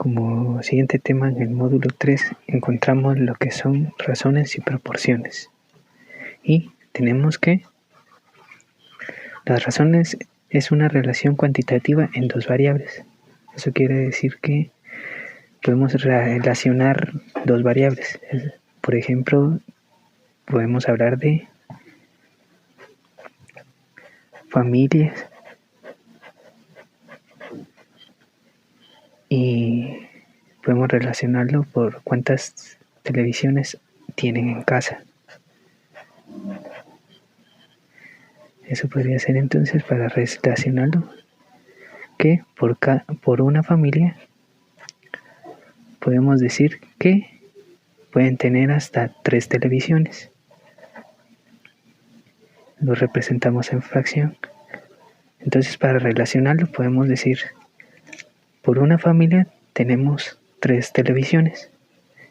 Como siguiente tema en el módulo 3 encontramos lo que son razones y proporciones. Y tenemos que las razones es una relación cuantitativa en dos variables. Eso quiere decir que podemos relacionar dos variables. Por ejemplo, podemos hablar de familias y podemos relacionarlo por cuántas televisiones tienen en casa. Eso podría ser entonces, para relacionarlo, que por una familia podemos decir que pueden tener hasta 3 televisiones. Lo representamos en fracción. Entonces, para relacionarlo podemos decir, por una familia tenemos 3 televisiones.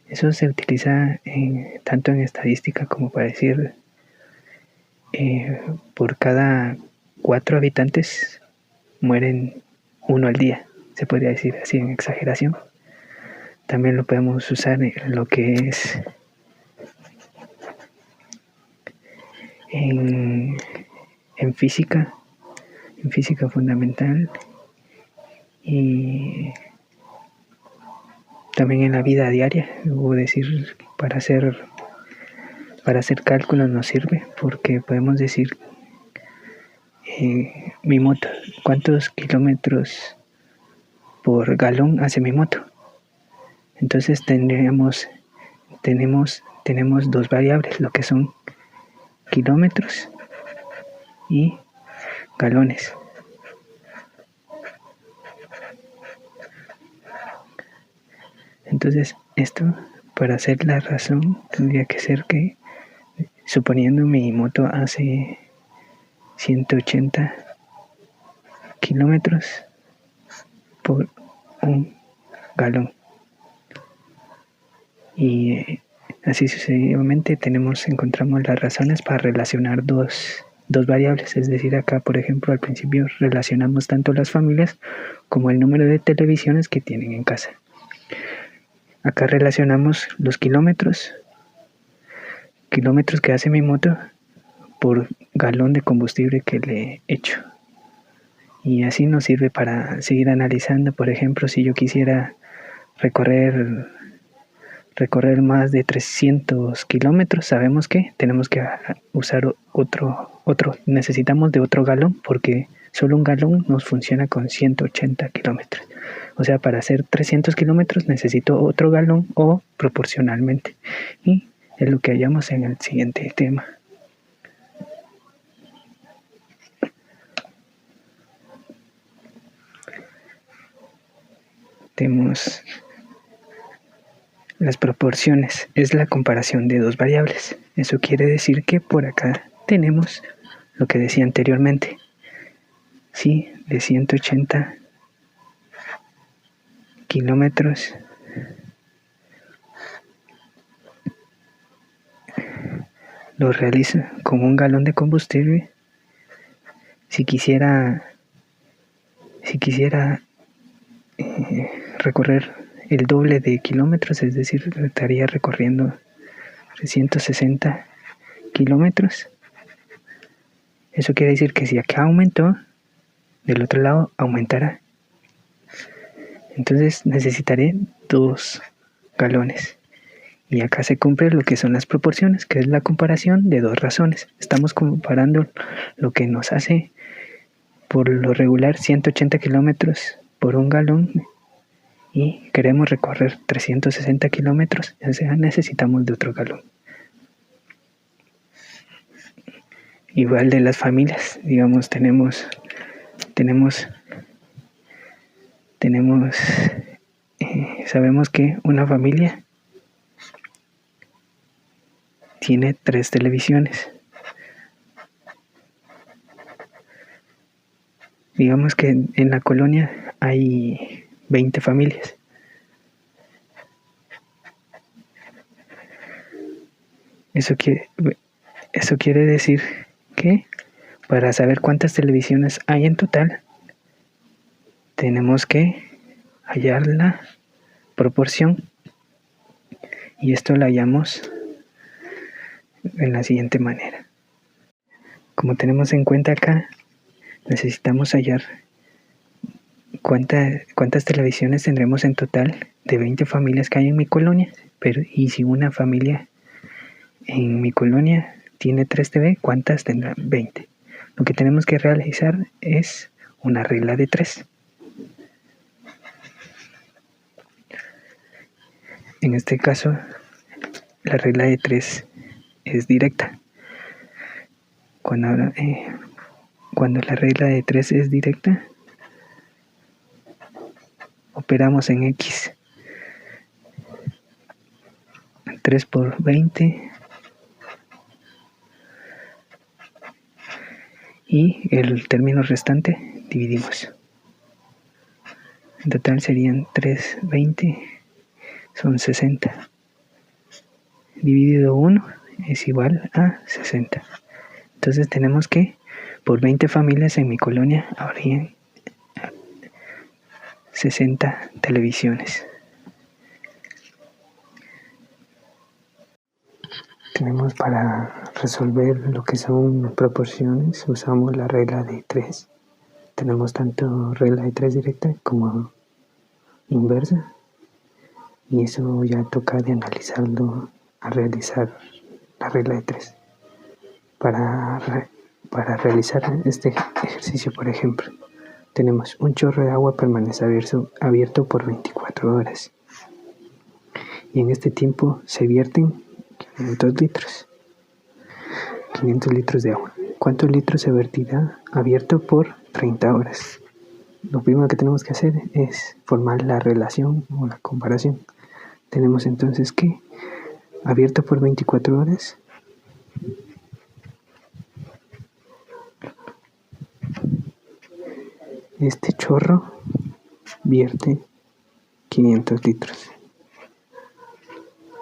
Eso se utiliza tanto en estadística como para decir por cada 4 habitantes mueren 1 al día. Se podría decir así en exageración. También lo podemos usar en lo que es en física fundamental, y también en la vida diaria. Debo decir, para hacer cálculos nos sirve, porque podemos decir mi moto, cuántos kilómetros por galón hace mi moto. Entonces tenemos dos variables, lo que son kilómetros y galones. Entonces, esto, para hacer la razón, tendría que ser que, suponiendo mi moto hace 180 kilómetros por un galón. Y así sucesivamente encontramos las razones para relacionar dos variables. Es decir, acá, por ejemplo, al principio relacionamos tanto las familias como el número de televisiones que tienen en casa. Acá relacionamos los kilómetros que hace mi moto por galón de combustible que le echo. Y así nos sirve para seguir analizando. Por ejemplo, si yo quisiera recorrer más de 300 kilómetros, sabemos que tenemos que usar otro. Necesitamos de otro galón, porque solo un galón nos funciona con 180 kilómetros. O sea, para hacer 300 kilómetros necesito otro galón, o proporcionalmente. Y es lo que hallamos en el siguiente tema. Tenemos las proporciones. Es la comparación de dos variables. Eso quiere decir que por acá tenemos lo que decía anteriormente. Sí, de 180 kilómetros lo realizo con un galón de combustible. Si quisiera recorrer el doble de kilómetros, es decir, estaría recorriendo 360 kilómetros. Eso quiere decir que si acá aumentó, del otro lado aumentará. Entonces necesitaré 2 galones. Y acá se cumple lo que son las proporciones, que es la comparación de dos razones. Estamos comparando lo que nos hace por lo regular 180 kilómetros por un galón, y queremos recorrer 360 kilómetros, o sea, necesitamos de otro galón. Igual de las familias, digamos, sabemos que una familia tiene 3 televisiones. Digamos que en la colonia hay 20 familias. Eso quiere decir que para saber cuántas televisiones hay en total, tenemos que hallar la proporción, y esto lo hallamos en la siguiente manera. Como tenemos en cuenta acá, necesitamos hallar cuántas televisiones tendremos en total de 20 familias que hay en mi colonia. Y si una familia en mi colonia tiene 3 TV, ¿cuántas tendrán? 20. Lo que tenemos que realizar es una regla de 3. En este caso, la regla de 3 es directa. Cuando la regla de 3 es directa, operamos en X. 3 por 20 y el término restante dividimos. En total serían 3/20, son 60. Dividido 1 es igual a 60. Entonces tenemos que por 20 familias en mi colonia habrían 60 televisiones. Tenemos para resolver lo que son proporciones, usamos la regla de 3. Tenemos tanto regla de 3 directa como inversa. Y eso ya toca de analizarlo a realizar la regla de 3. Para realizar este ejercicio, por ejemplo, tenemos un chorro de agua permanece abierto por 24 horas. Y en este tiempo se vierten 500 litros de agua. ¿Cuántos litros se vertirá abierto por 30 horas? Lo primero que tenemos que hacer es formar la relación o la comparación. Tenemos entonces que abierto por 24 horas este chorro vierte 500 litros.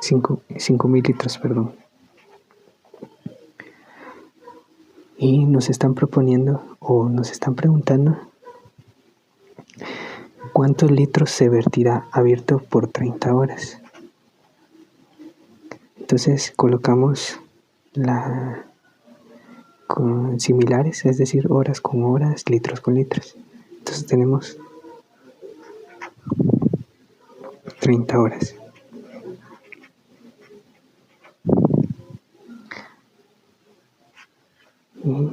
5.000 litros, perdón. Y nos están proponiendo o nos están preguntando cuántos litros se vertirá abierto por 30 horas. Entonces colocamos con similares, es decir, horas con horas, litros con litros. Entonces tenemos 30 horas. Y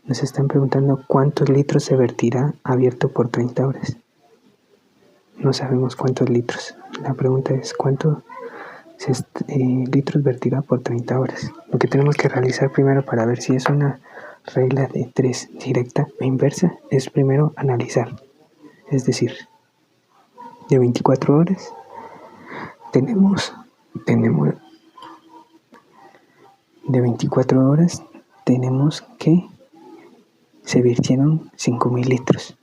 nos están preguntando cuántos litros se vertirá abierto por 30 horas. No sabemos cuántos litros. La pregunta es cuántos litros vertirá por 30 horas. Lo que tenemos que realizar primero para ver si es una regla de 3 directa o inversa es primero analizar. Es decir, de 24 horas tenemos de 24 horas tenemos que se virtieron 5.000 litros.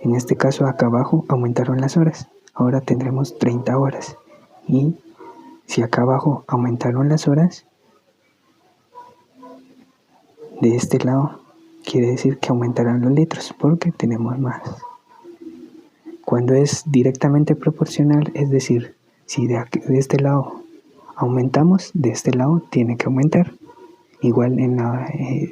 En este caso acá abajo aumentaron las horas. Ahora tendremos 30 horas. Y si acá abajo aumentaron las horas, de este lado quiere decir que aumentarán los litros porque tenemos más. Cuando es directamente proporcional, es decir, si de este lado aumentamos, de este lado tiene que aumentar. Igual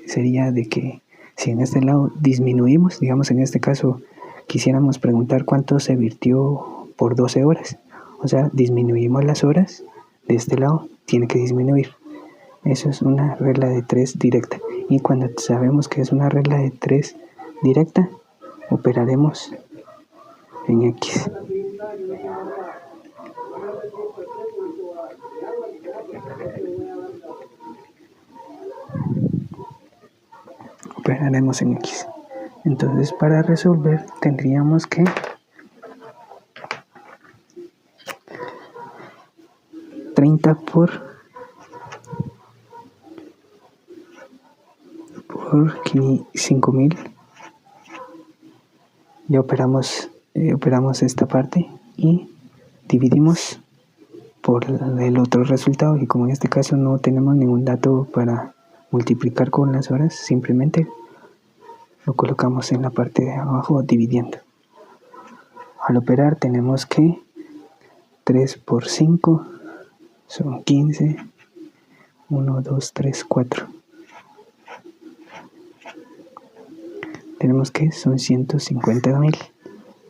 sería de que si en este lado disminuimos, digamos en este caso quisiéramos preguntar cuánto se virtió por 12 horas. O sea, disminuimos las horas, de este lado tiene que disminuir. Eso es una regla de 3 directa. Y cuando sabemos que es una regla de 3 directa, operaremos en X. Operaremos en X. Entonces, para resolver tendríamos que por 5.000. Ya operamos esta parte y dividimos por el otro resultado. Y como en este caso no tenemos ningún dato para multiplicar con las horas, simplemente lo colocamos en la parte de abajo dividiendo. Al operar tenemos que 3 por 5 son 15. 1, 2, 3, 4. Tenemos que son 150,000.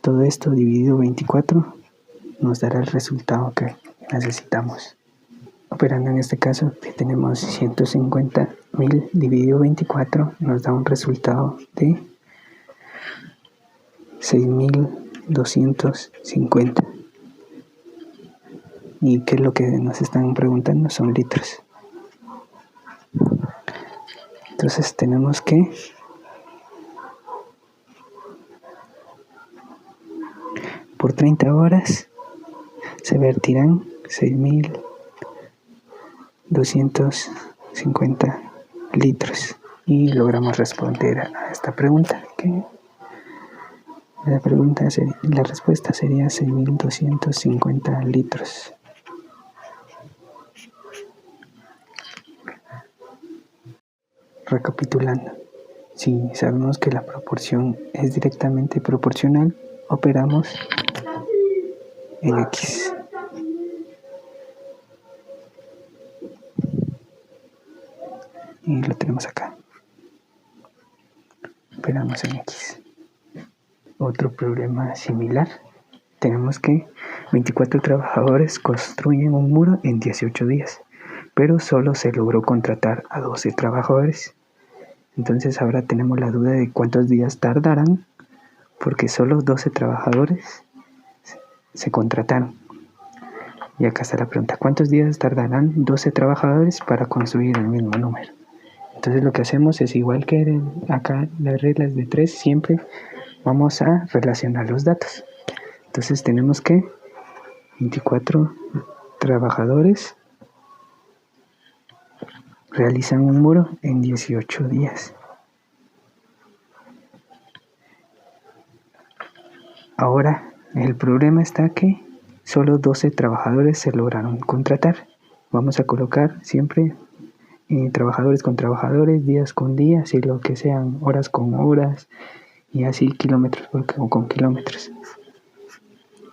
Todo esto dividido 24 nos dará el resultado que necesitamos. Operando en este caso, que tenemos 150,000 dividido 24, nos da un resultado de 6,250. ¿Y qué es lo que nos están preguntando? Son litros. Entonces tenemos que por 30 horas se vertirán 6,250 litros. Y logramos responder a esta pregunta. La respuesta sería 6,250 litros. Recapitulando, si sabemos que la proporción es directamente proporcional, operamos en X. Y lo tenemos acá. Operamos en X. Otro problema similar. Tenemos que 24 trabajadores construyen un muro en 18 días, pero solo se logró contratar a 12 trabajadores. Entonces ahora tenemos la duda de cuántos días tardarán, porque solo 12 trabajadores se contrataron. Y acá está la pregunta: ¿cuántos días tardarán 12 trabajadores para construir el mismo número? Entonces lo que hacemos es igual que acá las reglas de 3, siempre vamos a relacionar los datos. Entonces tenemos que 24 trabajadores realizan un muro en 18 días. Ahora, el problema está que solo 12 trabajadores se lograron contratar. Vamos a colocar siempre trabajadores con trabajadores, días con días y lo que sean, horas con horas y así kilómetros con kilómetros.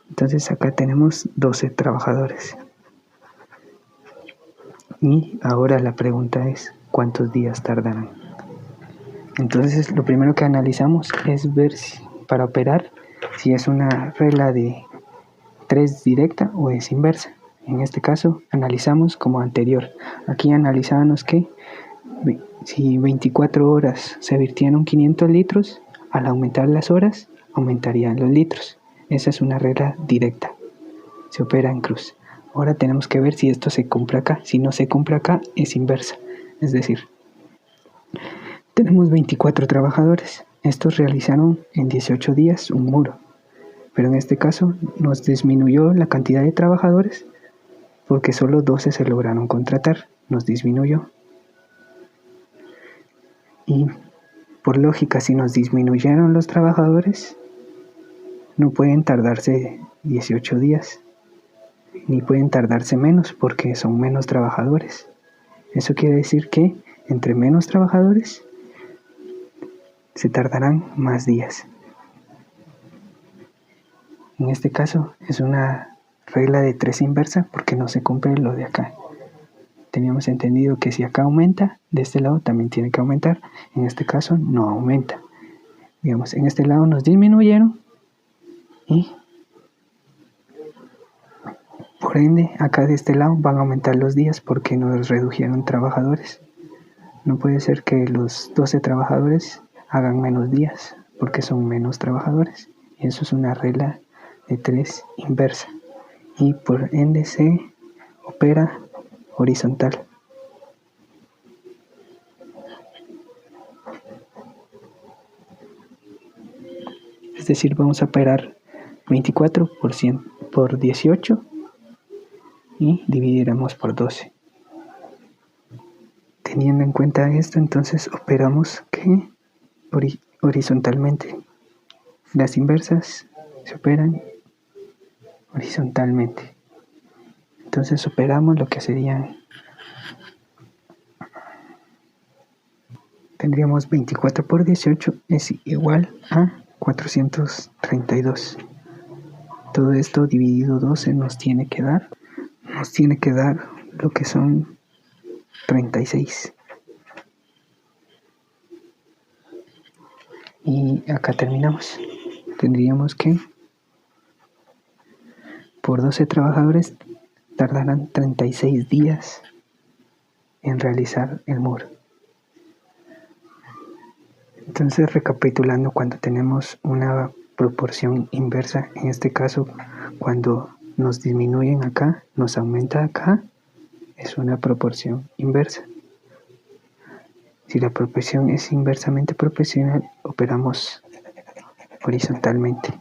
Entonces acá tenemos 12 trabajadores. Y ahora la pregunta es, ¿cuántos días tardarán? Entonces lo primero que analizamos es ver para operar si es una regla de 3 directa o es inversa. En este caso analizamos como anterior. Aquí analizábamos que si 24 horas se vertieron 500 litros, al aumentar las horas aumentarían los litros. Esa es una regla directa. Se opera en cruz. Ahora tenemos que ver si esto se cumple acá. Si no se cumple acá, es inversa. Es decir, tenemos 24 trabajadores. Estos realizaron en 18 días un muro. Pero en este caso nos disminuyó la cantidad de trabajadores porque solo 12 se lograron contratar. Nos disminuyó. Y por lógica, si nos disminuyeron los trabajadores, no pueden tardarse 18 días. Ni pueden tardarse menos porque son menos trabajadores. Eso quiere decir que entre menos trabajadores se tardarán más días. En este caso es una regla de 3 inversa porque no se cumple lo de acá. Teníamos entendido que si acá aumenta, de este lado también tiene que aumentar. En este caso no aumenta. Digamos, en este lado nos disminuyeron y por ende, acá de este lado van a aumentar los días porque nos redujeron trabajadores. No puede ser que los 12 trabajadores hagan menos días porque son menos trabajadores. Y eso es una regla de 3 inversa. Y por ende se opera horizontal. Es decir, vamos a operar 24 por 18 y dividiremos por 12. Teniendo en cuenta esto, entonces operamos que horizontalmente. Las inversas se operan horizontalmente. Entonces operamos lo que serían, tendríamos 24 por 18 es igual a 432. Todo esto dividido 12 nos tiene que dar lo que son 36. Y acá terminamos. Tendríamos que por 12 trabajadores tardarán 36 días en realizar el muro. Entonces, recapitulando, cuando tenemos una proporción inversa, en este caso, cuando nos disminuyen acá, nos aumenta acá, es una proporción inversa. Si la proporción es inversamente proporcional, operamos horizontalmente.